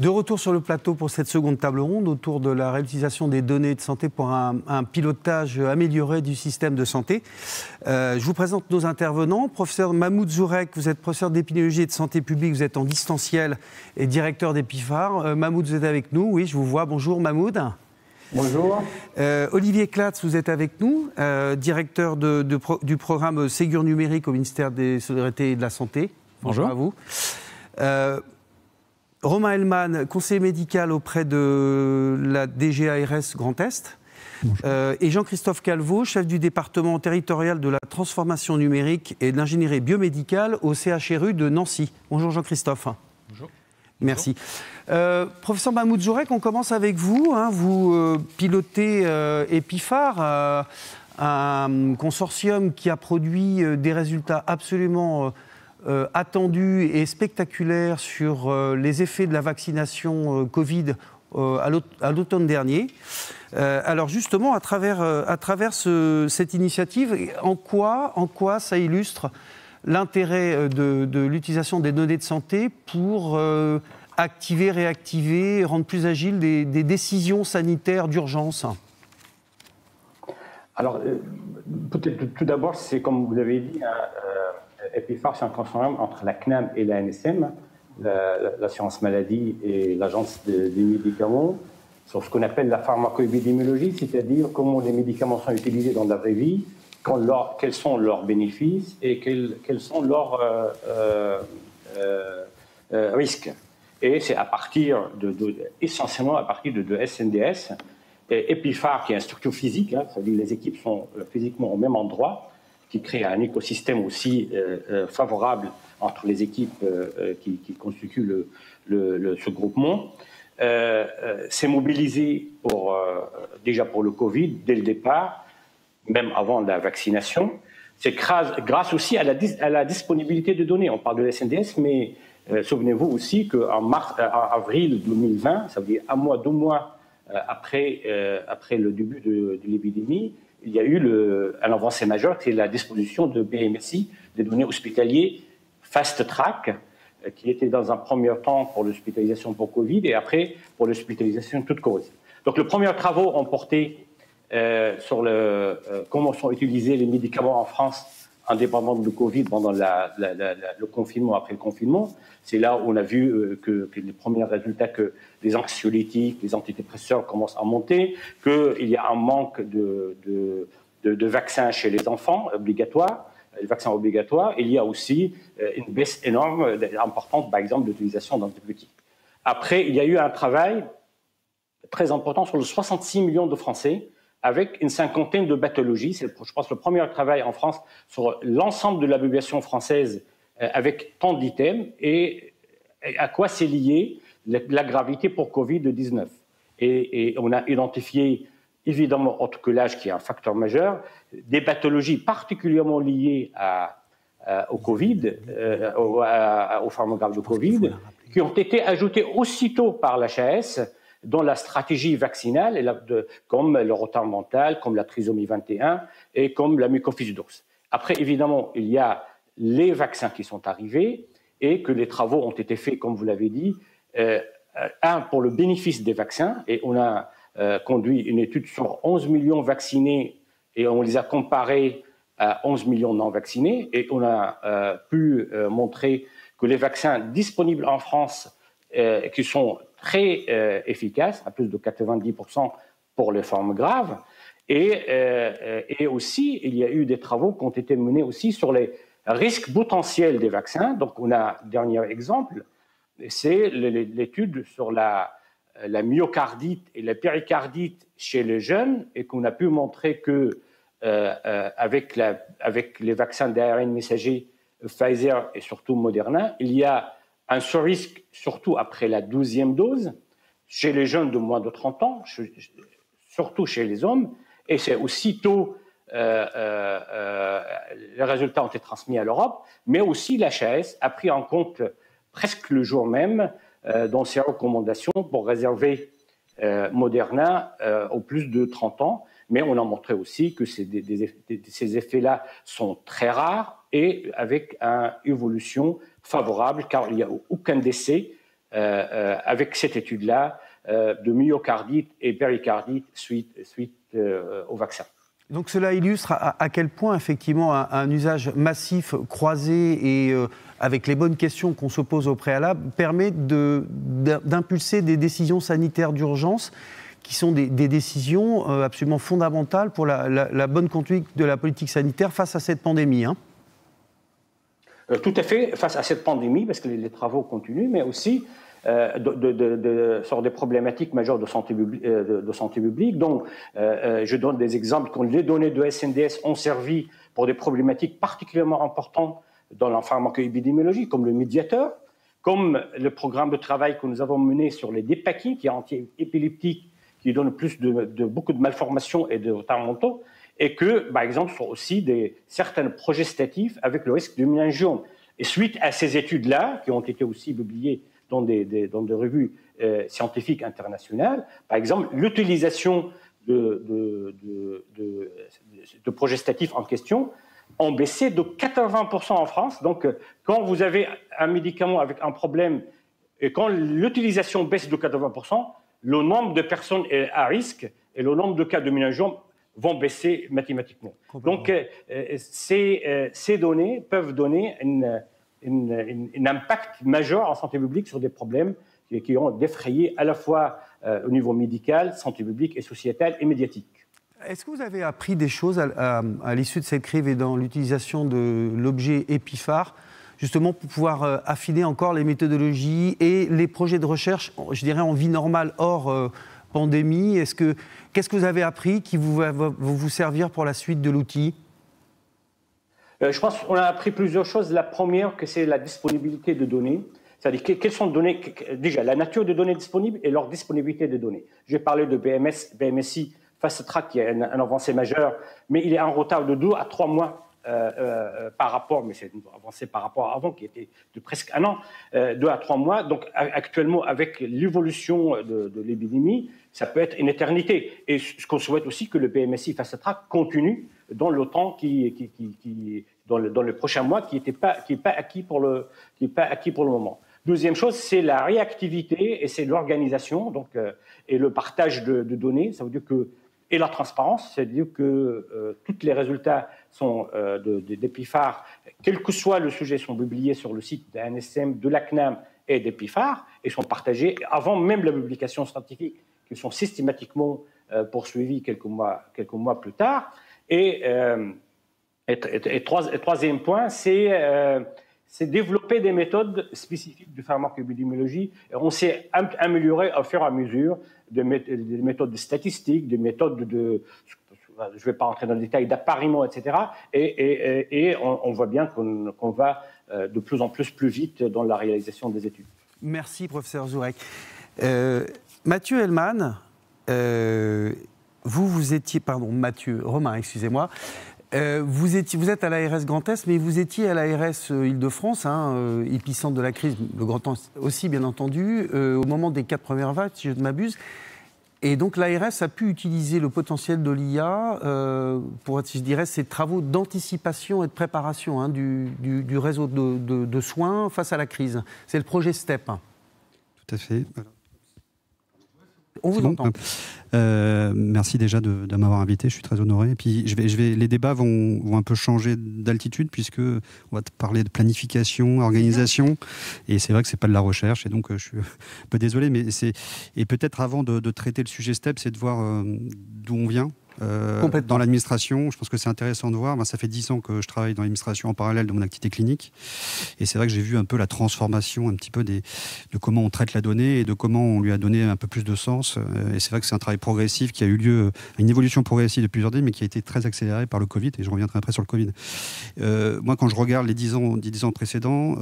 De retour sur le plateau pour cette seconde table ronde autour de la réutilisation des données de santé pour un pilotage amélioré du système de santé. Je vous présente nos intervenants. Professeur Mahmoud Zourek, vous êtes professeur d'épidémiologie et de santé publique, vous êtes en distanciel et directeur d'Epifar. Mahmoud, vous êtes avec nous, oui, je vous vois. Bonjour Mahmoud. Bonjour. Olivier Clatz, vous êtes avec nous, directeur du programme Ségur numérique au ministère des Solidarités et de la Santé. Bonjour à vous. Romain Hellman, conseiller médical auprès de la DGARS Grand Est. Et Jean-Christophe Calveau, chef du département territorial de la transformation numérique et de l'ingénierie biomédicale au CHRU de Nancy. Bonjour Jean-Christophe. Bonjour. Merci. Professeur Mahmoud Zourek, on commence avec vous. Vous pilotez Epifar, un consortium qui a produit des résultats absolument attendus et spectaculaires sur les effets de la vaccination Covid à l'automne dernier. Alors justement, à travers cette initiative, en quoi ça illustre l'intérêt de l'utilisation des données de santé pour activer, réactiver, rendre plus agiles des décisions sanitaires d'urgence? Alors, peut-être tout d'abord, c'est comme vous l'avez dit, Epifar, c'est un consortium entre la CNAM et la NSM, l'assurance maladie et l'agence des médicaments, sur ce qu'on appelle la pharmacoépidémiologie, c'est-à-dire comment les médicaments sont utilisés dans la vraie vie, quels sont leurs bénéfices et quels sont leurs risques. Et c'est essentiellement à partir de SNDS, et Epifar, qui est une structure physique, c'est-à-dire les équipes sont physiquement au même endroit, qui crée un écosystème aussi favorable entre les équipes qui constituent ce groupement. C'est mobilisé déjà pour le Covid dès le départ, même avant la vaccination. C'est grâce aussi à la disponibilité de données. On parle de la SNDS, mais souvenez-vous aussi qu'en avril 2020, ça veut dire 2 mois après le début de l'épidémie, il y a eu un avancée majeure, c'est la disposition de BMSI, des données hospitalières fast track, qui était dans un premier temps pour l'hospitalisation pour Covid et après pour l'hospitalisation toute cause. Donc, les premiers travaux ont porté sur comment sont utilisés les médicaments en France indépendamment de Covid pendant le confinement, après le confinement. C'est là où on a vu que les premiers résultats, que les anxiolytiques, les antidépresseurs commencent à monter, qu'il y a un manque de vaccins chez les enfants obligatoires, les vaccins obligatoires. Il y a aussi une baisse énorme, importante, par exemple, d'utilisation d'antibiotiques. Après, il y a eu un travail très important sur les 66 millions de Français, avec une cinquantaine de pathologies. C'est, je pense, le premier travail en France sur l'ensemble de la population française avec tant d'items et à quoi c'est lié la gravité pour Covid-19. Et on a identifié, évidemment, autre que l'âge qui est un facteur majeur, des pathologies particulièrement liées au Covid, aux formes graves de Covid, qui ont été ajoutées aussitôt par l'HAS dans la stratégie vaccinale, comme le retard mental, comme la trisomie 21 et comme la mucoviscidose. Après, évidemment, il y a les vaccins qui sont arrivés et que les travaux ont été faits, comme vous l'avez dit, pour le bénéfice des vaccins, et on a conduit une étude sur 11 millions vaccinés et on les a comparés à 11 millions non vaccinés, et on a pu montrer que les vaccins disponibles en France, qui sont très efficaces, à plus de 90% pour les formes graves. Et aussi, il y a eu des travaux qui ont été menés aussi sur les risques potentiels des vaccins. Donc, on a un dernier exemple, c'est l'étude sur la myocardite et la péricardite chez les jeunes, et qu'on a pu montrer que avec les vaccins d'ARN messager Pfizer et surtout Moderna, il y a un surrisque, surtout après la 12e dose, chez les jeunes de moins de 30 ans, surtout chez les hommes, et c'est aussitôt les résultats ont été transmis à l'Europe, mais aussi l'HAS a pris en compte presque le jour même dans ses recommandations pour réserver Moderna aux plus de 30 ans, mais on a montré aussi que ces effets-là sont très rares et avec une évolution favorable, car il n'y a aucun décès avec cette étude-là, de myocardite et péricardite suite au vaccin. Donc cela illustre à quel point, effectivement, un usage massif, croisé et avec les bonnes questions qu'on se pose au préalable, permet d'impulser des décisions sanitaires d'urgence qui sont des décisions absolument fondamentales pour la bonne conduite de la politique sanitaire face à cette pandémie. Hein. Tout à fait, face à cette pandémie, parce que les travaux continuent, mais aussi sur des problématiques majeures de santé publique. Donc, je donne des exemples. Quand les données de SNDS ont servi pour des problématiques particulièrement importantes dans la pharmacoépidémiologie, comme le médiateur, comme le programme de travail que nous avons mené sur les dépakines, qui est anti-épileptique, qui donne plus beaucoup de malformations et de retards mentaux, et que, par exemple, sont aussi certains progestatifs avec le risque de méningiome. Et suite à ces études-là, qui ont été aussi publiées dans des revues scientifiques internationales, par exemple, l'utilisation de progestatifs en question ont baissé de 80% en France. Donc, quand vous avez un médicament avec un problème, et quand l'utilisation baisse de 80%, le nombre de personnes à risque et le nombre de cas de méningiome vont baisser mathématiquement. Donc, ces données peuvent donner un impact majeur en santé publique sur des problèmes qui ont défrayé à la fois au niveau médical, santé publique et sociétal et médiatique. Est-ce que vous avez appris des choses à l'issue de cette crise et dans l'utilisation de l'objet EpiPhare, justement pour pouvoir affiner encore les méthodologies et les projets de recherche, je dirais en vie normale, hors pandémie? Qu'est-ce que vous avez appris qui va vous servir pour la suite de l'outil? Je pense qu'on a appris plusieurs choses. La première, que c'est la disponibilité de données. C'est-à-dire quelles sont les données, déjà la nature des données disponibles et leur disponibilité des données. J'ai parlé de BMSI Fast Track, qui est un avancé majeur, mais il est en retard de 2 à 3 mois par rapport, mais c'est une avancée par rapport à avant, qui était de presque 1 an, 2 à 3 mois. Donc actuellement, avec l'évolution de l'épidémie, ça peut être une éternité. Et ce qu'on souhaite aussi, que le BMSI Fast Track continue dans le temps dans le prochain mois, qui n'est pas acquis pour le moment. Deuxième chose, c'est la réactivité et c'est l'organisation, donc et le partage de données. Ça veut dire et la transparence, c'est-à-dire que tous les résultats sont d'EpiPhare, quel que soit le sujet, sont publiés sur le site de l'ANSM, de la CNAM et d'EpiPhare, et sont partagés avant même la publication scientifique, qui sont systématiquement poursuivis quelques mois plus tard. Et troisième point, c'est développer des méthodes spécifiques de pharmacoépidémiologie. On s'est amélioré au fur et à mesure des méthodes de statistiques, des méthodes je ne vais pas rentrer dans le détail, d'appariement, etc. Et on voit bien qu'on va de plus en plus vite dans la réalisation des études. Merci, professeur Zourek. Mathieu Hellman, vous étiez, Mathieu Romain, excusez-moi. Vous êtes à l'ARS Grand Est, mais vous étiez à l'ARS Île-de-France, épicentre de la crise, le Grand Est aussi bien entendu, au moment des 4 premières vagues, si je ne m'abuse. Et donc l'ARS a pu utiliser le potentiel de l'IA pour, je dirais, ces travaux d'anticipation et de préparation du réseau de soins face à la crise. C'est le projet STEP. Tout à fait. On vous entend. Merci déjà de m'avoir invité, je suis très honoré. Et puis les débats vont un peu changer d'altitude, puisque on va parler de planification, organisation, et c'est vrai que c'est pas de la recherche, et donc je suis un peu désolé, mais et peut-être avant de traiter le sujet STEP, c'est de voir d'où on vient. Dans l'administration, je pense que c'est intéressant de voir. Ça fait 10 ans que je travaille dans l'administration en parallèle de mon activité clinique, et c'est vrai que j'ai vu un peu la transformation un petit peu de comment on traite la donnée et de comment on lui a donné un peu plus de sens. Et c'est vrai que c'est un travail progressif qui a eu lieu, une évolution progressive de plusieurs années, mais qui a été très accélérée par le Covid, et je reviendrai après sur le Covid. Moi, quand je regarde les 10 ans précédents,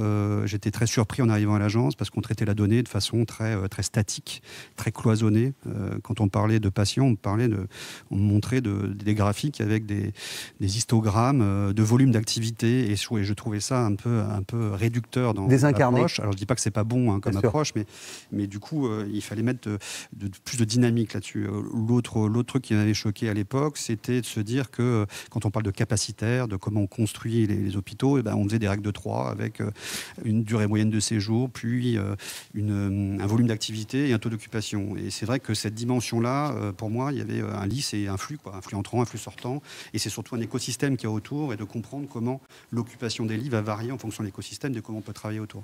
j'étais très surpris en arrivant à l'agence, parce qu'on traitait la donnée de façon très statique, très cloisonnée. Quand on parlait de patients, on montrait montrer des graphiques avec des histogrammes de volume d'activité, et je trouvais ça un peu réducteur dans l'approche. Alors je dis pas que c'est pas bon comme approche, mais du coup il fallait mettre plus de dynamique là-dessus. L'autre truc qui m'avait choqué à l'époque, c'était de se dire que quand on parle de capacitaire, de comment on construit les hôpitaux, on faisait des règles de 3 avec une durée moyenne de séjour, puis un volume d'activité et un taux d'occupation. Et c'est vrai que cette dimension-là, pour moi, il y avait un lisse et un flux entrant, un flux sortant, et c'est surtout un écosystème qu'il y a autour, et de comprendre comment l'occupation des lits va varier en fonction de l'écosystème, de comment on peut travailler autour.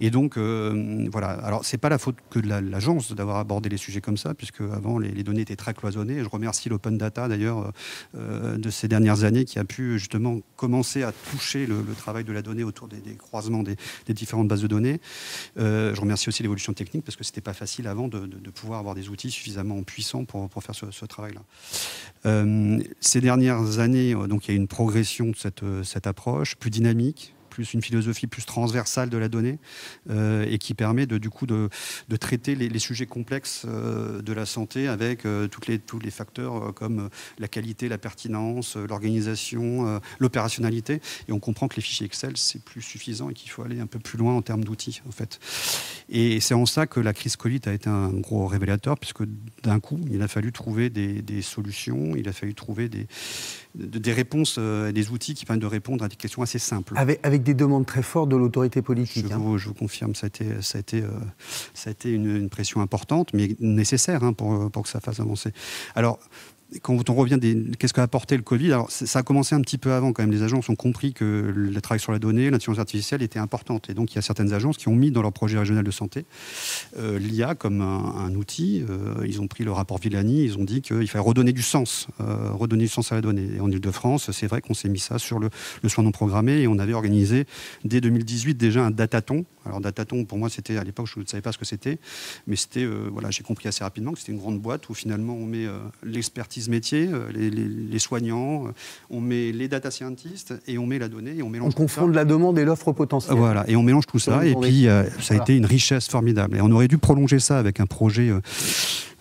Et donc, voilà. Alors, c'est pas la faute que de l'agence d'avoir abordé les sujets comme ça, puisque avant les données étaient très cloisonnées. Et je remercie l'Open Data, d'ailleurs, de ces dernières années, qui a pu justement commencer à toucher le travail de la donnée autour des croisements des différentes bases de données. Je remercie aussi l'évolution technique, parce que c'était pas facile avant de pouvoir avoir des outils suffisamment puissants pour faire ce travail-là. Ces dernières années, donc, il y a une progression de cette approche, plus dynamique, plus une philosophie plus transversale de la donnée, et qui permet du coup de traiter les sujets complexes de la santé avec tous les facteurs comme la qualité, la pertinence, l'organisation, l'opérationnalité. Et on comprend que les fichiers Excel, c'est plus suffisant et qu'il faut aller un peu plus loin en termes d'outils, en fait. Et c'est en ça que la crise Covid a été un gros révélateur, puisque d'un coup, il a fallu trouver des solutions, il a fallu trouver des réponses, des outils qui permettent de répondre à des questions assez simples. Avec des demandes très fortes de l'autorité politique. Je vous confirme, ça a été une pression importante, mais nécessaire pour que ça fasse avancer. Alors, quand on revient qu'est-ce qu'a apporté le Covid, alors ça a commencé un petit peu avant quand même. Les agences ont compris que le travail sur la donnée, l'intelligence artificielle était importante. Et donc il y a certaines agences qui ont mis dans leur projet régional de santé l'IA comme un outil. Ils ont pris le rapport Villani, ils ont dit qu'il fallait redonner du sens à la donnée. Et en Ile-de-France, c'est vrai qu'on s'est mis ça sur le soin non programmé, et on avait organisé dès 2018 déjà un datathon. Alors datathon, pour moi, c'était à l'époque, je ne savais pas ce que c'était, mais c'était, j'ai compris assez rapidement que c'était une grande boîte où finalement on met l'expertise métier, les soignants, on met les data scientists et on met la donnée et on mélange tout ça. On confronte la demande et l'offre potentielle. Voilà, et on mélange tout ça, et puis ça a été une richesse formidable. Et on aurait dû prolonger ça avec un projet,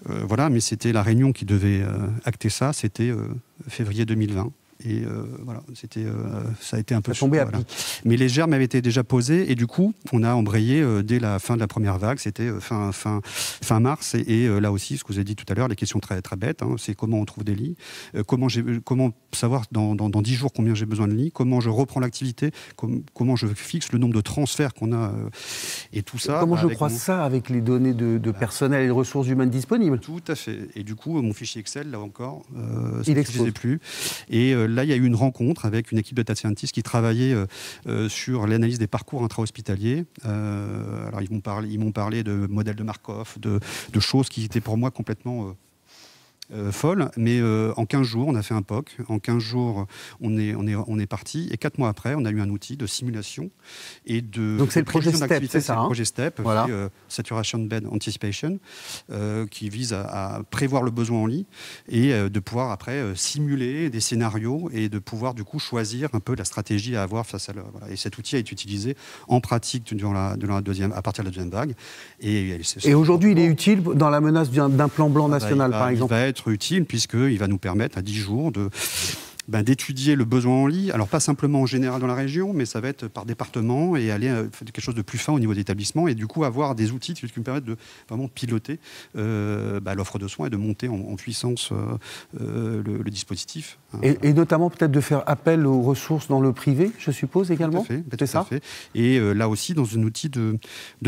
mais c'était la réunion qui devait acter ça, c'était février 2020. Et ça a été un peu... Ça tombait à pic. Mais les germes avaient été déjà posés, et du coup, on a embrayé dès la fin de la première vague, c'était fin mars, et là aussi, ce que vous avez dit tout à l'heure, les questions très, très bêtes, c'est comment on trouve des lits, comment savoir dans 10 jours combien j'ai besoin de lits, comment je reprends l'activité, comment je fixe le nombre de transferts qu'on a, et tout ça... Comment je croise ça avec les données de personnel et de ressources humaines disponibles? Tout à fait. Et du coup, mon fichier Excel, là encore, ça ne suffisait plus. Et là, il y a eu une rencontre avec une équipe de data scientists qui travaillait sur l'analyse des parcours intra-hospitaliers. Alors, ils m'ont parlé de modèles de Markov, de choses qui étaient pour moi complètement... folle, mais en 15 jours, on a fait un POC. En 15 jours, on est parti. Et 4 mois après, on a eu un outil de simulation et de... Donc c'est le projet STEP, c'est ça, le projet STEP, voilà. Saturation Bed Anticipation, qui vise à prévoir le besoin en lit et de pouvoir après simuler des scénarios et de pouvoir du coup choisir un peu la stratégie à avoir face à voilà. Et cet outil a été utilisé en pratique à partir de la deuxième vague. Et aujourd'hui, il est utile dans la menace d'un plan blanc national, par exemple. Il va être utile puisqu'il va nous permettre à 10 jours d'étudier le besoin en lit. Alors pas simplement en général dans la région, mais ça va être par département et aller faire quelque chose de plus fin au niveau d'établissement, et du coup avoir des outils qui nous permettent de vraiment piloter l'offre de soins et de monter en puissance le dispositif. Et notamment peut-être de faire appel aux ressources dans le privé, je suppose également. Tout à fait. Et là aussi dans un outil de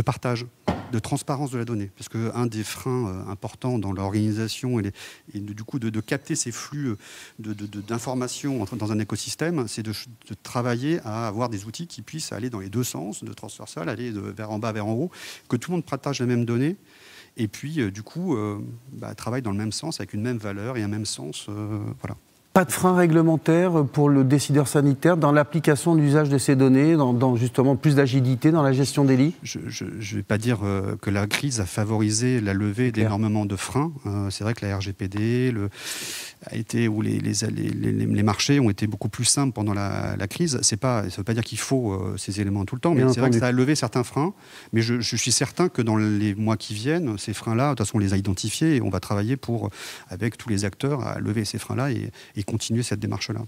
partage, de transparence de la donnée, parce qu'un des freins importants dans l'organisation et du coup de capter ces flux d'informations dans un écosystème, c'est de travailler à avoir des outils qui puissent aller dans les deux sens, de transversal, aller vers en bas vers en haut, que tout le monde partage la même donnée, et puis du coup travaille dans le même sens, avec une même valeur et un même sens. Voilà. Pas de frein réglementaire pour le décideur sanitaire dans l'application de l'usage de ces données, dans justement plus d'agilité dans la gestion des lits? Je ne vais pas dire que la crise a favorisé la levée d'énormément de freins. C'est vrai que la RGPD a été, où les marchés ont été beaucoup plus simples pendant la crise. Ça ne veut pas dire qu'il faut ces éléments tout le temps, mais c'est vrai que ça a levé certains freins. Mais je suis certain que dans les mois qui viennent, ces freins-là, de toute façon, on les a identifiés et on va travailler avec tous les acteurs à lever ces freins-là et continuer cette démarche-là.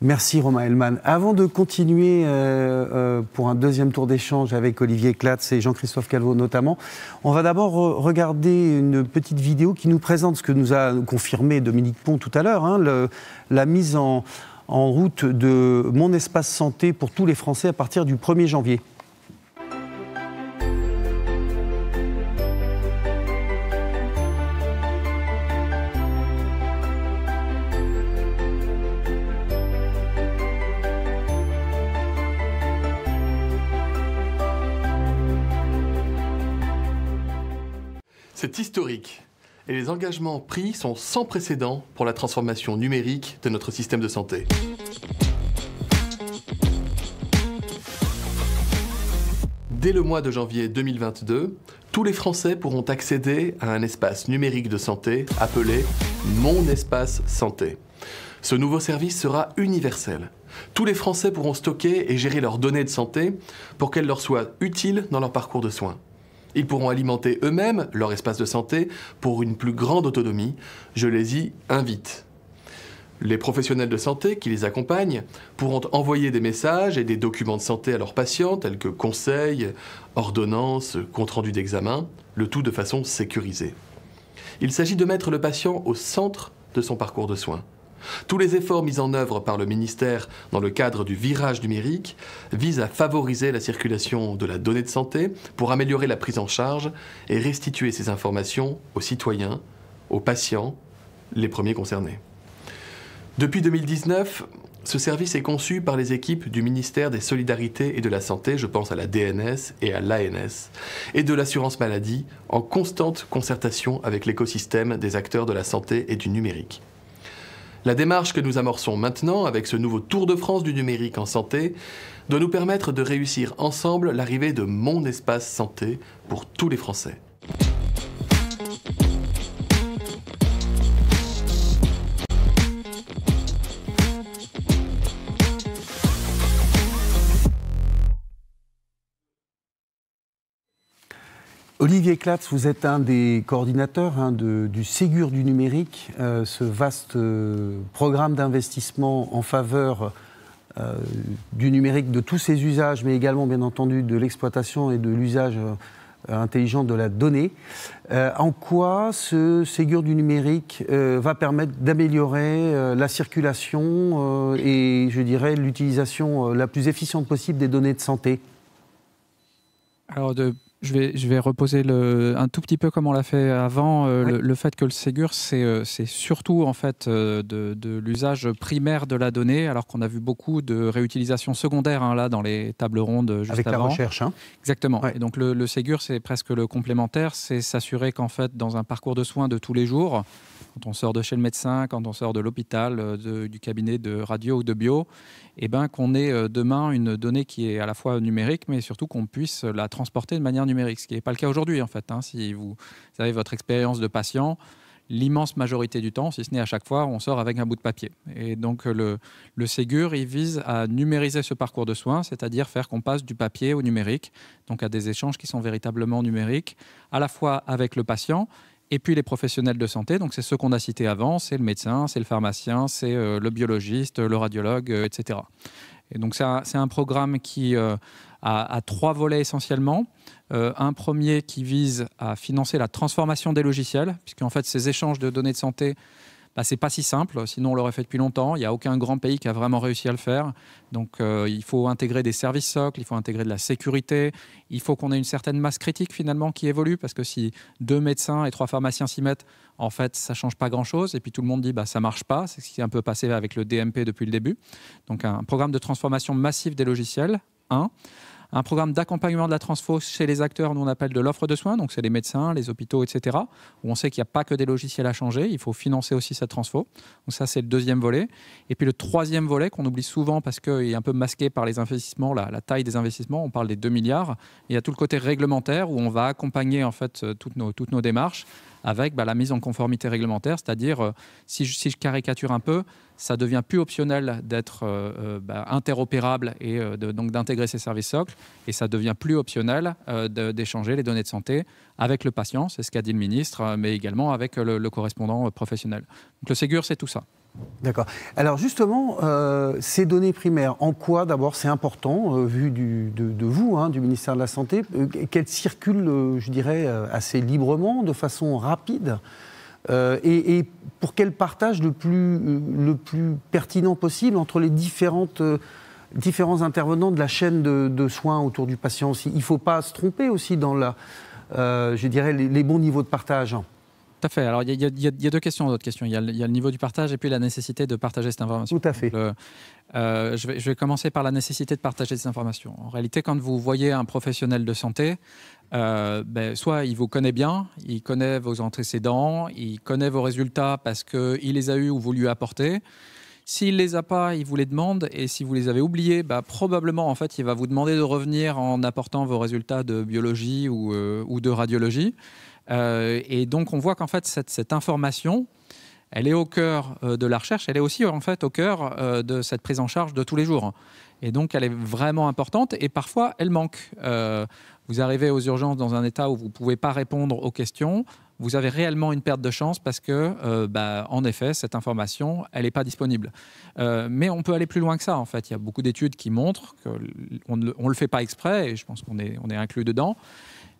Merci Romain Hellmann. Avant de continuer pour un deuxième tour d'échange avec Olivier Clatz et Jean-Christophe Calvo notamment, on va d'abord regarder une petite vidéo qui nous présente ce que nous a confirmé Dominique Pont tout à l'heure, la mise en route de Mon Espace Santé pour tous les Français à partir du 1er janvier. C'est historique et les engagements pris sont sans précédent pour la transformation numérique de notre système de santé. Dès le mois de janvier 2022, tous les Français pourront accéder à un espace numérique de santé appelé Mon Espace Santé. Ce nouveau service sera universel. Tous les Français pourront stocker et gérer leurs données de santé pour qu'elles leur soient utiles dans leur parcours de soins. Ils pourront alimenter eux-mêmes leur espace de santé pour une plus grande autonomie. Je les y invite. Les professionnels de santé qui les accompagnent pourront envoyer des messages et des documents de santé à leurs patients, tels que conseils, ordonnances, comptes rendus d'examen, le tout de façon sécurisée. Il s'agit de mettre le patient au centre de son parcours de soins. Tous les efforts mis en œuvre par le ministère dans le cadre du virage numérique visent à favoriser la circulation de la donnée de santé pour améliorer la prise en charge et restituer ces informations aux citoyens, aux patients, les premiers concernés. Depuis 2019, ce service est conçu par les équipes du ministère des Solidarités et de la Santé, je pense à la DNS et à l'ANS, et de l'assurance maladie, en constante concertation avec l'écosystème des acteurs de la santé et du numérique. La démarche que nous amorçons maintenant, avec ce nouveau Tour de France du numérique en santé, doit nous permettre de réussir ensemble l'arrivée de Mon Espace Santé pour tous les Français. Olivier Clatz, vous êtes un des coordinateurs du Ségur du numérique, ce vaste programme d'investissement en faveur du numérique, de tous ses usages, mais également bien entendu de l'exploitation et de l'usage intelligent de la donnée. En quoi ce Ségur du numérique va permettre d'améliorer la circulation et, je dirais, l'utilisation la plus efficiente possible des données de santé? Alors, je vais reposer un tout petit peu comme on l'a fait avant. Le fait que le Ségur, c'est surtout en fait de l'usage primaire de la donnée, alors qu'on a vu beaucoup de réutilisation secondaire là dans les tables rondes juste avec avant. La recherche. Exactement. Ouais. Et donc le Ségur, c'est presque le complémentaire, c'est s'assurer qu'en fait dans un parcours de soins de tous les jours, quand on sort de chez le médecin, quand on sort de l'hôpital, du cabinet de radio ou de bio, qu'on ait demain une donnée qui est à la fois numérique, mais surtout qu'on puisse la transporter de manière numérique, ce qui n'est pas le cas aujourd'hui en fait. Si vous avez votre expérience de patient, l'immense majorité du temps, si ce n'est à chaque fois, on sort avec un bout de papier. Et donc le Ségur, il vise à numériser ce parcours de soins, c'est-à-dire faire qu'on passe du papier au numérique, donc à des échanges qui sont véritablement numériques, à la fois avec le patient, et puis les professionnels de santé, donc c'est ceux qu'on a cités avant, c'est le médecin, c'est le pharmacien, c'est le biologiste, le radiologue, etc. Et donc c'est un programme qui a 3 volets essentiellement. Un premier qui vise à financer la transformation des logiciels, puisqu'en fait ces échanges de données de santé, c'est pas si simple, sinon on l'aurait fait depuis longtemps. Il n'y a aucun grand pays qui a vraiment réussi à le faire. Donc il faut intégrer des services socles, il faut intégrer de la sécurité, il faut qu'on ait une certaine masse critique finalement qui évolue, parce que si 2 médecins et 3 pharmaciens s'y mettent, en fait ça ne change pas grand-chose. Et puis tout le monde dit ça ne marche pas, c'est ce qui est un peu passé avec le DMP depuis le début. Donc un programme de transformation massive des logiciels, un programme d'accompagnement de la transfo chez les acteurs, nous on appelle de l'offre de soins, donc c'est les médecins, les hôpitaux, etc., où on sait qu'il n'y a pas que des logiciels à changer, il faut financer aussi cette transfo. Donc ça, c'est le deuxième volet. Et puis le troisième volet qu'on oublie souvent parce qu'il est un peu masqué par les investissements, la taille des investissements, on parle des 2 milliards. Il y a tout le côté réglementaire où on va accompagner en fait toutes nos démarches avec la mise en conformité réglementaire, c'est-à-dire, si je caricature un peu, ça devient plus optionnel d'être interopérable et donc d'intégrer ces services socles, et ça devient plus optionnel d'échanger les données de santé avec le patient, c'est ce qu'a dit le ministre, mais également avec le correspondant professionnel. Donc le Ségur, c'est tout ça. D'accord. Alors justement, ces données primaires, en quoi d'abord c'est important, vu de vous, du ministère de la Santé, qu'elles circulent, je dirais, assez librement, de façon rapide, et pour qu'elles partagent le plus pertinent possible entre les différents intervenants de la chaîne de soins autour du patient aussi. Il ne faut pas se tromper aussi dans je dirais, les bons niveaux de partage. Tout à fait. Alors, il y a deux questions, d'autres questions. Il y a le niveau du partage et puis la nécessité de partager cette information. Tout à fait. Donc, je vais commencer par la nécessité de partager cette information. En réalité, quand vous voyez un professionnel de santé, soit il vous connaît bien, il connaît vos antécédents, il connaît vos résultats parce qu'il les a eus ou vous lui apportez. S'il ne les a pas, il vous les demande, et si vous les avez oubliés, probablement en fait, il va vous demander de revenir en apportant vos résultats de biologie ou de radiologie. Et donc on voit qu'en fait cette information, elle est au cœur de la recherche, elle est aussi en fait au cœur de cette prise en charge de tous les jours. Et donc elle est vraiment importante et parfois elle manque. Vous arrivez aux urgences dans un état où vous ne pouvez pas répondre aux questions, vous avez réellement une perte de chance parce que, en effet, cette information, elle n'est pas disponible. Mais on peut aller plus loin que ça, en fait. Il y a beaucoup d'études qui montrent qu'on ne le fait pas exprès, et je pense qu'on est inclus dedans.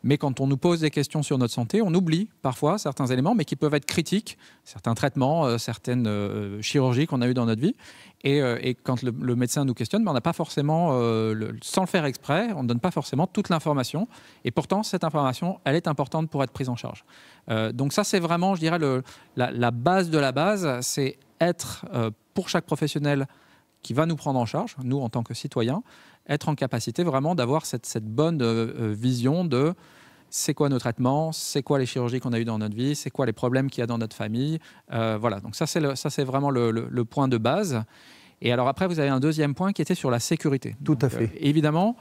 Mais quand on nous pose des questions sur notre santé, on oublie parfois certains éléments, mais qui peuvent être critiques, certains traitements, certaines chirurgies qu'on a eues dans notre vie. Et quand le médecin nous questionne, on n'a pas forcément, sans le faire exprès, on ne donne pas forcément toute l'information. Et pourtant, cette information, elle est importante pour être prise en charge. Donc ça, c'est vraiment, je dirais, la base de la base, c'est être, pour chaque professionnel qui va nous prendre en charge, nous en tant que citoyens, être en capacité vraiment d'avoir cette bonne vision de c'est quoi nos traitements, c'est quoi les chirurgies qu'on a eues dans notre vie, c'est quoi les problèmes qu'il y a dans notre famille. Voilà, donc ça c'est vraiment le point de base. Et alors après, vous avez un deuxième point qui était sur la sécurité. Tout à fait. Évidemment,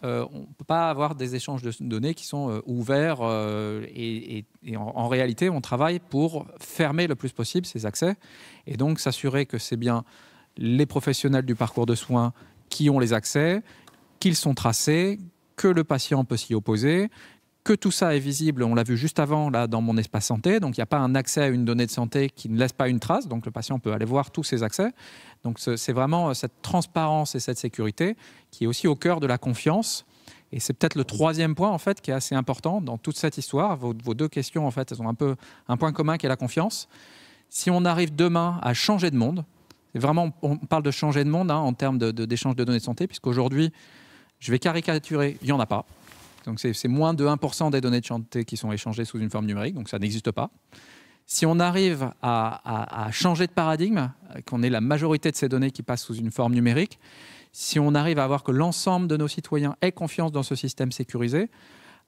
on ne peut pas avoir des échanges de données qui sont ouverts et en réalité, on travaille pour fermer le plus possible ces accès et donc s'assurer que c'est bien les professionnels du parcours de soins qui ont les accès, qu'ils sont tracés, que le patient peut s'y opposer, que tout ça est visible, on l'a vu juste avant là, dans mon espace santé, donc il n'y a pas un accès à une donnée de santé qui ne laisse pas une trace, donc le patient peut aller voir tous ses accès. Donc c'est vraiment cette transparence et cette sécurité qui est aussi au cœur de la confiance. Et c'est peut-être le troisième point en fait, qui est assez important dans toute cette histoire. Vos deux questions, en fait, elles ont un peu un point commun qui est la confiance. Si on arrive demain à changer de monde, vraiment, on parle de changer de monde en termes d'échange de données de santé, puisqu'aujourd'hui, je vais caricaturer, il n'y en a pas. Donc c'est moins de 1% des données de santé qui sont échangées sous une forme numérique, donc ça n'existe pas. Si on arrive à changer de paradigme, qu'on ait la majorité de ces données qui passent sous une forme numérique, si on arrive à avoir que l'ensemble de nos citoyens aient confiance dans ce système sécurisé,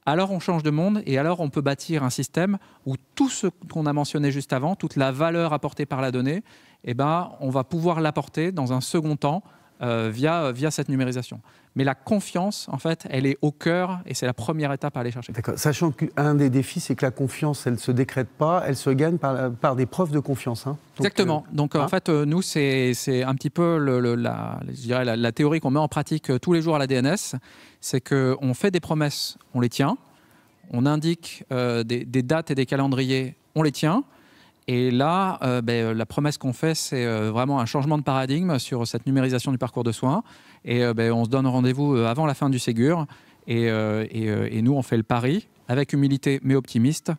alors on change de monde et alors on peut bâtir un système où tout ce qu'on a mentionné juste avant, toute la valeur apportée par la donnée, on va pouvoir l'apporter dans un second temps via cette numérisation. Mais la confiance, en fait, elle est au cœur et c'est la première étape à aller chercher. D'accord. Sachant qu'un des défis, c'est que la confiance, elle ne se décrète pas, elle se gagne par des preuves de confiance. Donc, exactement. Donc, en fait, nous, c'est un petit peu je dirais la théorie qu'on met en pratique tous les jours à la DNS. C'est qu'on fait des promesses, on les tient. On indique des dates et des calendriers, on les tient. Et là, la promesse qu'on fait, c'est vraiment un changement de paradigme sur cette numérisation du parcours de soins. Et on se donne rendez-vous avant la fin du Ségur. Et nous, on fait le pari, avec humilité mais optimisme,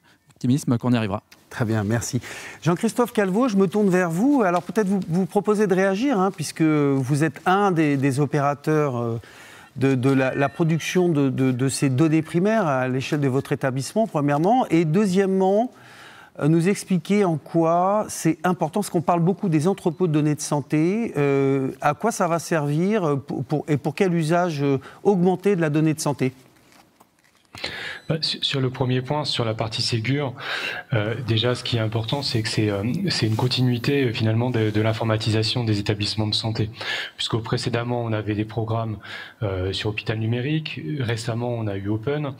qu'on y arrivera. Très bien, merci. Jean-Christophe Calvo, je me tourne vers vous. Alors peut-être vous proposez de réagir, puisque vous êtes un des opérateurs de la production de ces données primaires à l'échelle de votre établissement, premièrement. Et deuxièmement, nous expliquer en quoi c'est important, parce qu'on parle beaucoup des entrepôts de données de santé, à quoi ça va servir et pour quel usage augmenté de la donnée de santé? Sur le premier point, sur la partie Ségur, déjà ce qui est important, c'est que c'est une continuité finalement de l'informatisation des établissements de santé. Puisque précédemment, on avait des programmes sur Hôpital Numérique, récemment on a eu Open,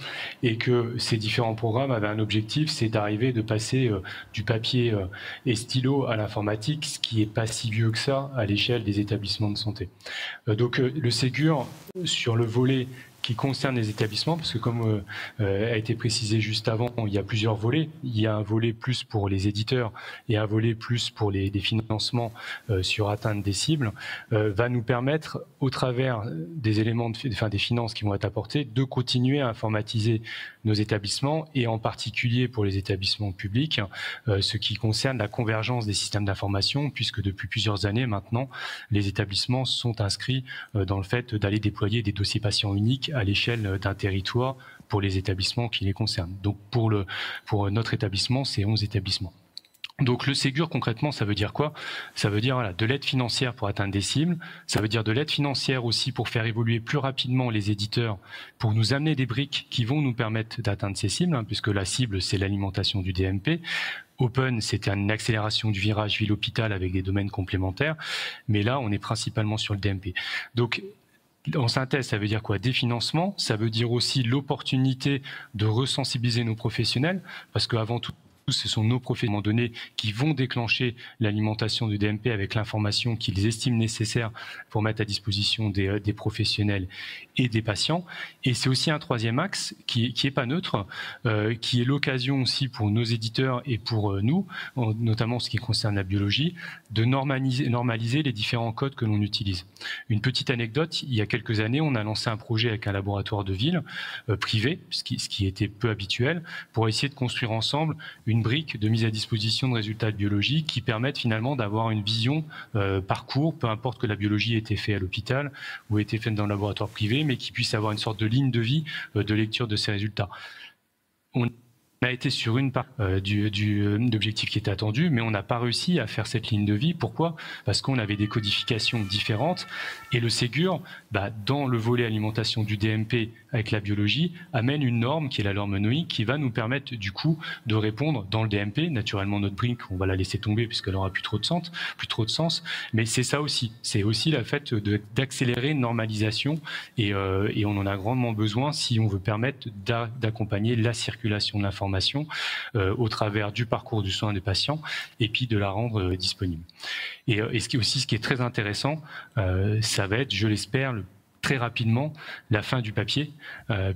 et que ces différents programmes avaient un objectif, c'est d'arriver de passer du papier et stylo à l'informatique, ce qui n'est pas si vieux que ça à l'échelle des établissements de santé. Donc le Ségur, sur le volet qui concerne les établissements, parce que comme a été précisé juste avant, il y a plusieurs volets. Il y a un volet plus pour les éditeurs et un volet plus pour des financements sur atteinte des cibles, va nous permettre, au travers des éléments, des finances qui vont être apportées, de continuer à informatiser nos établissements et en particulier pour les établissements publics, ce qui concerne la convergence des systèmes d'information, puisque depuis plusieurs années maintenant, les établissements sont inscrits dans le fait d'aller déployer des dossiers patients uniques à l'échelle d'un territoire pour les établissements qui les concernent. Donc pour notre établissement, c'est 11 établissements. Donc le Ségur, concrètement, ça veut dire quoi? Ça veut dire de l'aide financière pour atteindre des cibles, ça veut dire de l'aide financière aussi pour faire évoluer plus rapidement les éditeurs, pour nous amener des briques qui vont nous permettre d'atteindre ces cibles, puisque la cible, c'est l'alimentation du DMP. Open, c'était une accélération du virage ville-hôpital avec des domaines complémentaires, mais là, on est principalement sur le DMP. Donc, en synthèse, ça veut dire quoi? Des financements, ça veut dire aussi l'opportunité de resensibiliser nos professionnels, parce qu'avant tout, ce sont nos professionnels donnés qui vont déclencher l'alimentation du DMP avec l'information qu'ils estiment nécessaire pour mettre à disposition des professionnels et des patients. Et c'est aussi un troisième axe qui est pas neutre, qui est l'occasion aussi pour nos éditeurs et pour nous, notamment ce qui concerne la biologie, de normaliser les différents codes que l'on utilise. Une petite anecdote, il y a quelques années, on a lancé un projet avec un laboratoire de ville privé, ce qui était peu habituel, pour essayer de construire ensemble une brique de mise à disposition de résultats de biologie qui permettent finalement d'avoir une vision parcours, peu importe que la biologie ait été faite à l'hôpital ou ait été faite dans le laboratoire privé, mais qui puisse avoir une sorte de ligne de vie de lecture de ces résultats. On a été sur une part d'objectif qui était attendu, mais on n'a pas réussi à faire cette ligne de vie. Pourquoi? Parce qu'on avait des codifications différentes et le Ségur, dans le volet alimentation du DMP avec la biologie, amène une norme qui est la norme NOIC qui va nous permettre du coup de répondre dans le DMP. Naturellement, notre brique, on va la laisser tomber puisqu'elle n'aura plus trop de sens. Mais c'est ça aussi. C'est aussi le fait d'accélérer une normalisation et on en a grandement besoin si on veut permettre d'accompagner la circulation de l'information au travers du parcours du soin des patients et puis de la rendre disponible. Et ce qui est très intéressant, ça va être, je l'espère, très rapidement la fin du papier,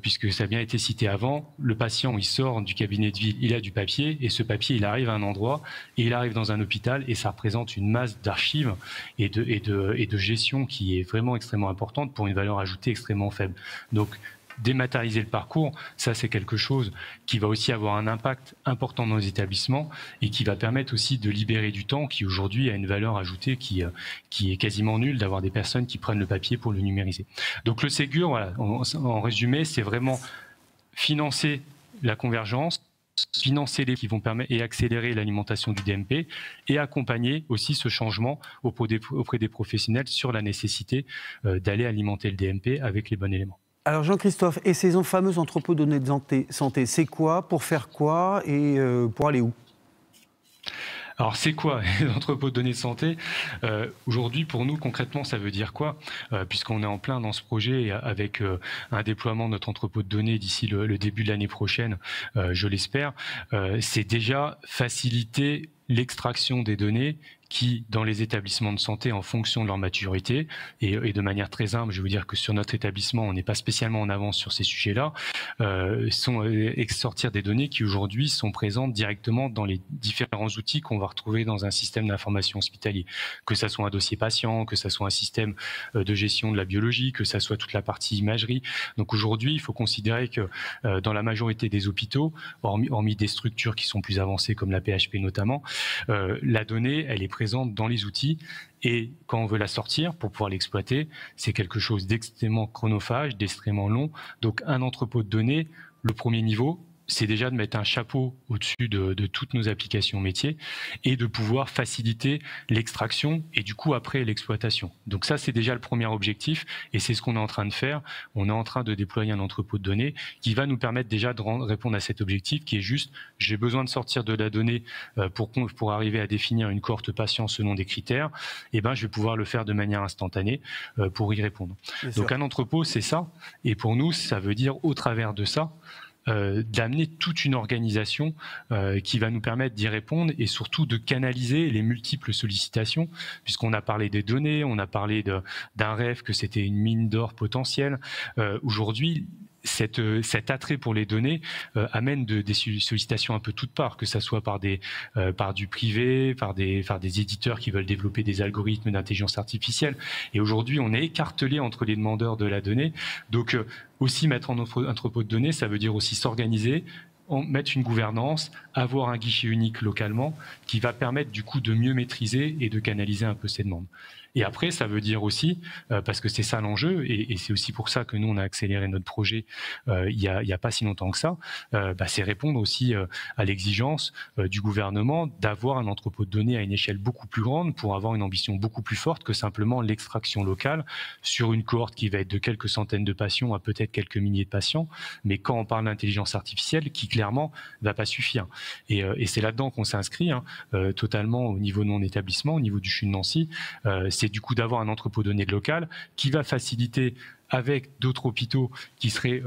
puisque ça a bien été cité avant, le patient il sort du cabinet de ville, il a du papier, et ce papier il arrive à un endroit, et il arrive dans un hôpital, et ça représente une masse d'archives et de gestion qui est vraiment extrêmement importante pour une valeur ajoutée extrêmement faible. Donc dématérialiser le parcours, ça c'est quelque chose qui va aussi avoir un impact important dans les établissements et qui va permettre aussi de libérer du temps qui aujourd'hui a une valeur ajoutée qui est quasiment nulle, d'avoir des personnes qui prennent le papier pour le numériser. Donc le Ségur, voilà, en résumé, c'est vraiment financer la convergence, financer les qui vont permettre et accélérer l'alimentation du DMP et accompagner aussi ce changement auprès des professionnels sur la nécessité d'aller alimenter le DMP avec les bons éléments. Alors Jean-Christophe, et ces fameux entrepôts de données de santé, c'est quoi, pour faire quoi et pour aller où? Alors c'est quoi les entrepôts de données de santé? Aujourd'hui, pour nous, concrètement, ça veut dire quoi? Puisqu'on est en plein dans ce projet avec un déploiement de notre entrepôt de données d'ici le début de l'année prochaine, je l'espère, c'est déjà faciliter l'extraction des données qui, dans les établissements de santé, en fonction de leur maturité, et de manière très humble, je vais vous dire que sur notre établissement, on n'est pas spécialement en avance sur ces sujets-là, sortir des données qui aujourd'hui sont présentes directement dans les différents outils qu'on va retrouver dans un système d'information hospitalier, que ça soit un dossier patient, que ça soit un système de gestion de la biologie, que ça soit toute la partie imagerie. Donc aujourd'hui, il faut considérer que dans la majorité des hôpitaux, hormis des structures qui sont plus avancées comme la PHP notamment, la donnée, elle est présente dans les outils et quand on veut la sortir pour pouvoir l'exploiter, c'est quelque chose d'extrêmement chronophage, d'extrêmement long. Donc un entrepôt de données, le premier niveau, c'est déjà de mettre un chapeau au-dessus de toutes nos applications métiers et de pouvoir faciliter l'extraction et du coup après l'exploitation. Donc ça, c'est déjà le premier objectif et c'est ce qu'on est en train de faire. On est en train de déployer un entrepôt de données qui va nous permettre déjà de répondre à cet objectif qui est juste, j'ai besoin de sortir de la donnée pour arriver à définir une cohorte patient selon des critères, et ben je vais pouvoir le faire de manière instantanée pour y répondre. Donc un entrepôt, c'est ça. Et pour nous, ça veut dire au travers de ça, d'amener toute une organisation qui va nous permettre d'y répondre et surtout de canaliser les multiples sollicitations, puisqu'on a parlé des données, on a parlé d'un rêve que c'était une mine d'or potentielle. Aujourd'hui, cet attrait pour les données amène des sollicitations un peu toutes parts, que ça soit par du privé, par des éditeurs qui veulent développer des algorithmes d'intelligence artificielle. Et aujourd'hui, on est écartelé entre les demandeurs de la donnée. Donc, aussi mettre en entrepôt de données, ça veut dire aussi s'organiser, mettre une gouvernance, avoir un guichet unique localement qui va permettre du coup de mieux maîtriser et de canaliser un peu ces demandes. Et après, ça veut dire aussi, parce que c'est ça l'enjeu, et c'est aussi pour ça que nous, on a accéléré notre projet il y a pas si longtemps que ça, c'est répondre aussi à l'exigence du gouvernement d'avoir un entrepôt de données à une échelle beaucoup plus grande pour avoir une ambition beaucoup plus forte que simplement l'extraction locale sur une cohorte qui va être de quelques centaines de patients à peut-être quelques milliers de patients, mais quand on parle d'intelligence artificielle, qui clairement va pas suffire. Et c'est là-dedans qu'on s'inscrit totalement au niveau de mon établissement, au niveau du CHU de Nancy, c'est du coup d'avoir un entrepôt de données local qui va faciliter avec d'autres hôpitaux qui seraient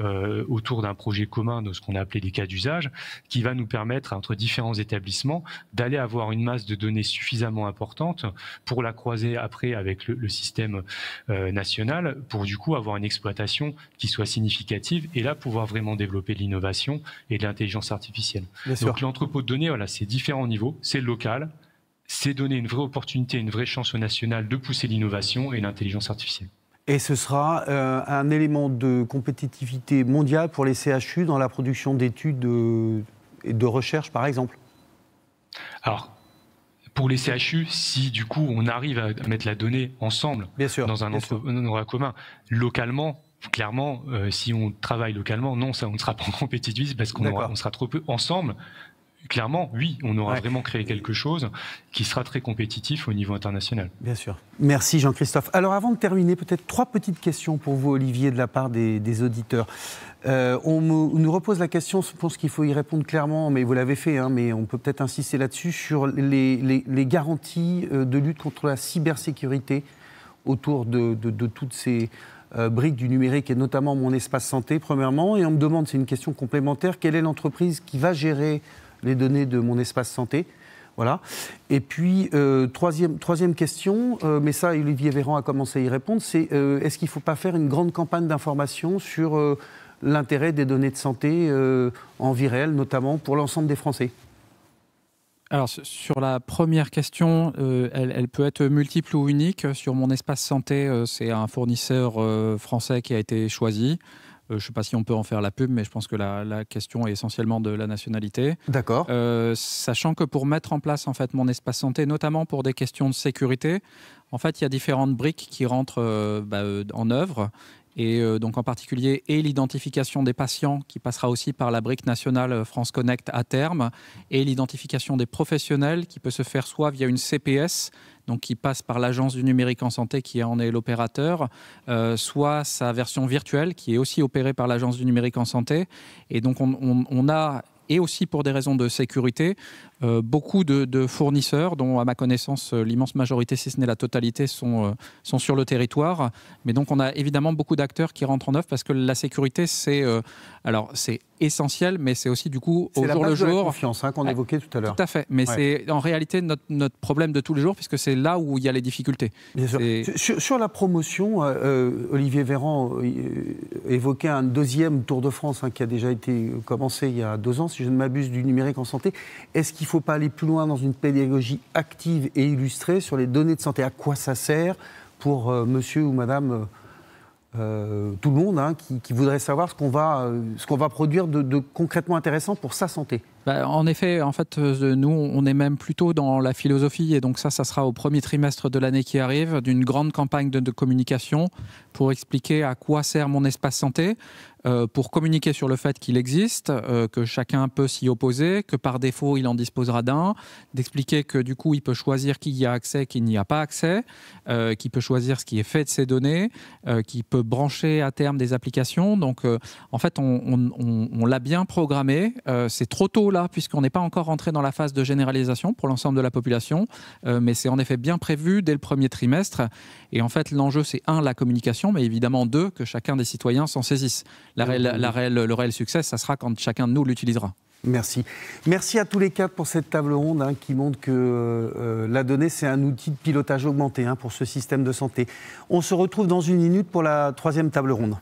autour d'un projet commun de ce qu'on a appelé des cas d'usage, qui va nous permettre, entre différents établissements, d'aller avoir une masse de données suffisamment importante pour la croiser après avec le système national, pour du coup avoir une exploitation qui soit significative et là pouvoir vraiment développer de l'innovation et de l'intelligence artificielle. Donc l'entrepôt de données, voilà, c'est différents niveaux, c'est le local, c'est donner une vraie opportunité, une vraie chance au national de pousser l'innovation et l'intelligence artificielle. Et ce sera un élément de compétitivité mondiale pour les CHU dans la production d'études et de recherche, par exemple? Alors, pour les CHU, si du coup on arrive à mettre la donnée ensemble dans un endroit commun, localement, clairement, si on travaille localement, non, ça, on ne sera pas en compétitivité parce qu'on sera trop peu ensemble. Clairement, oui, on aura vraiment créé quelque chose qui sera très compétitif au niveau international. Bien sûr. Merci Jean-Christophe. Alors avant de terminer, peut-être 3 petites questions pour vous, Olivier, de la part des auditeurs. On nous repose la question, je pense qu'il faut y répondre clairement, mais vous l'avez fait, mais on peut peut-être insister là-dessus, sur les garanties de lutte contre la cybersécurité autour de toutes ces briques du numérique et notamment mon espace santé, premièrement. Et on me demande, c'est une question complémentaire, quelle est l'entreprise qui va gérer les données de mon espace santé, voilà. Et puis, troisième question, mais ça, Olivier Véran a commencé à y répondre, c'est est-ce qu'il ne faut pas faire une grande campagne d'information sur l'intérêt des données de santé en vie réelle, notamment pour l'ensemble des Français? Alors, sur la première question, elle peut être multiple ou unique. Sur mon espace santé, c'est un fournisseur français qui a été choisi. Je ne sais pas si on peut en faire la pub, mais je pense que la question est essentiellement de la nationalité. D'accord. Sachant que pour mettre en place en fait, mon espace santé, notamment pour des questions de sécurité, en fait, il y a différentes briques qui rentrent en œuvre. Et donc en particulier, et l'identification des patients qui passera aussi par la brique nationale France Connect à terme, et l'identification des professionnels qui peut se faire soit via une CPS, donc qui passe par l'Agence du numérique en santé qui en est l'opérateur, soit sa version virtuelle qui est aussi opérée par l'Agence du numérique en santé. Et donc on a, et aussi pour des raisons de sécurité, beaucoup de fournisseurs dont, à ma connaissance, l'immense majorité, si ce n'est la totalité, sont sur le territoire. Mais donc, on a évidemment beaucoup d'acteurs qui rentrent en œuvre parce que la sécurité, c'est essentiel, mais c'est aussi, du coup, au jour le jour... C'est la confiance qu'on évoquait tout à l'heure. Tout à fait. Mais c'est en réalité notre problème de tous les jours puisque c'est là où il y a les difficultés. Bien sûr. Sur la promotion, Olivier Véran évoquait un deuxième Tour de France qui a déjà été commencé il y a 2 ans, si je ne m'abuse, du numérique en santé. Est-ce qu'il ne faut pas aller plus loin dans une pédagogie active et illustrée sur les données de santé? À quoi ça sert pour monsieur ou madame, tout le monde, qui voudrait savoir ce qu'on va produire de concrètement intéressant pour sa santé? En effet, nous, on est même plutôt dans la philosophie, et donc ça sera au premier trimestre de l'année qui arrive, d'une grande campagne de communication pour expliquer à quoi sert mon espace santé, pour communiquer sur le fait qu'il existe, que chacun peut s'y opposer, que par défaut il en disposera d'un, d'expliquer que du coup il peut choisir qui y a accès, qui n'y a pas accès, qui peut choisir ce qui est fait de ses données, qui peut brancher à terme des applications. Donc en fait on l'a bien programmé. C'est trop tôt là puisqu'on n'est pas encore rentré dans la phase de généralisation pour l'ensemble de la population, mais c'est en effet bien prévu dès le premier trimestre. Et en fait l'enjeu c'est la communication, mais évidemment que chacun des citoyens s'en saisisse. Le réel succès, ça sera quand chacun de nous l'utilisera. Merci. Merci à tous les quatre pour cette table ronde qui montre que la donnée, c'est un outil de pilotage augmenté pour ce système de santé. On se retrouve dans une minute pour la troisième table ronde.